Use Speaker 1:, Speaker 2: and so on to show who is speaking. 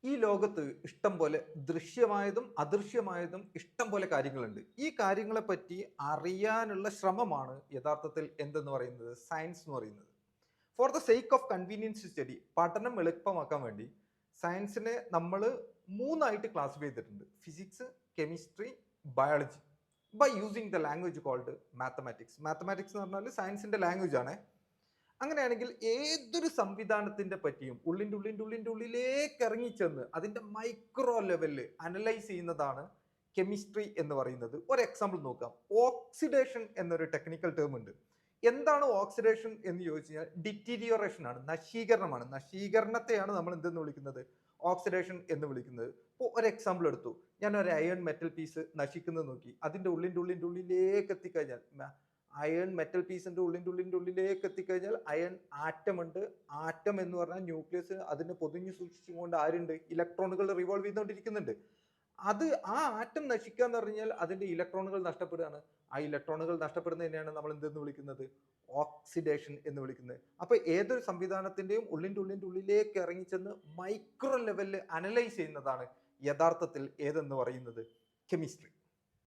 Speaker 1: ഈ ലോകത്ത് ഇഷ്ടം പോലെ ദൃശ്യമായതും അദൃശ്യമായതും ഇഷ്ടം പോലെ കാര്യങ്ങളുണ്ട്. ഈ കാര്യങ്ങളെ പറ്റി അറിയാനുള്ള ശ്രമമാണ് യഥാർത്ഥത്തിൽ എന്തെന്ന് പറയുന്നത് സയൻസ് എന്ന് പറയുന്നത്. For the sake of convenience study പഠനം എളുപ്പമാക്കാൻ വേണ്ടി സയൻസിനെ നമ്മൾ മൂന്നായിട്ട് ക്ലാസിഫൈ ചെയ്തിട്ടുണ്ട്: physics, chemistry, biology. By using the language called mathematics. Mathematics എന്ന് പറഞ്ഞാൽ സയൻസിന്റെ ലാംഗ്വേജ് ആണ്. അങ്ങനെയാണെങ്കിൽ ഏതൊരു സംവിധാനത്തിന്റെ പറ്റിയും ഉള്ളിൻ്റെ ഉള്ളിലേക്ക് ഇറങ്ങിച്ചെന്ന് അതിന്റെ മൈക്രോ ലെവലിൽ അനലൈസ് ചെയ്യുന്നതാണ് കെമിസ്ട്രി എന്ന് പറയുന്നത്. ഒരു എക്സാമ്പിൾ നോക്കാം. ഓക്സിഡേഷൻ എന്നൊരു ടെക്നിക്കൽ ടേം ഉണ്ട്. എന്താണ് ഓക്സിഡേഷൻ എന്ന് ചോദിച്ചു കഴിഞ്ഞാൽ ഡിറ്റീരിയോറേഷൻ ആണ്, നശീകരണമാണ്. നശീകരണത്തെയാണ് നമ്മൾ എന്തെന്ന് വിളിക്കുന്നത്? ഓക്സിഡേഷൻ എന്ന് വിളിക്കുന്നത്. ഇപ്പോൾ ഒരു എക്സാമ്പിൾ എടുത്തു. ഞാൻ ഒരു അയൺ മെറ്റൽ പീസ് നശിക്കുന്നത് നോക്കി, അതിന്റെ ഉള്ളിൻ്റെ ഉള്ളിലേക്ക് എത്തിക്കഴിഞ്ഞാൽ അയൺ മെറ്റൽ പീസിന്റെ ഉള്ളിൻ്റെ ഉള്ളിലേക്ക് എത്തിക്കഴിഞ്ഞാൽ അയൺ ആറ്റം ഉണ്ട്. ആറ്റം എന്ന് പറഞ്ഞാൽ ന്യൂക്ലിയസ്, അതിനെ പൊതിഞ്ഞു സൂക്ഷിച്ചുകൊണ്ട് ആരുണ്ട്? ഇലക്ട്രോണുകൾ റിവോൾവ് ചെയ്തുകൊണ്ടിരിക്കുന്നുണ്ട്. അത് ആ ആറ്റം നശിക്കുക എന്ന് പറഞ്ഞാൽ അതിന്റെ ഇലക്ട്രോണുകൾ നഷ്ടപ്പെടുകയാണ്. ആ ഇലക്ട്രോണുകൾ നഷ്ടപ്പെടുന്നതിനെയാണ് നമ്മൾ എന്തെന്ന് വിളിക്കുന്നത്? ഓക്സിഡേഷൻ എന്ന് വിളിക്കുന്നത്. അപ്പൊ ഏതൊരു സംവിധാനത്തിന്റെയും ഉള്ളിൻ്റെ ഉള്ളിലേക്ക് ഇറങ്ങിച്ചെന്ന് മൈക്രോ ലെവലിൽ അനലൈസ് ചെയ്യുന്നതാണ് യഥാർത്ഥത്തിൽ ഏതെന്ന് പറയുന്നത് കെമിസ്ട്രി.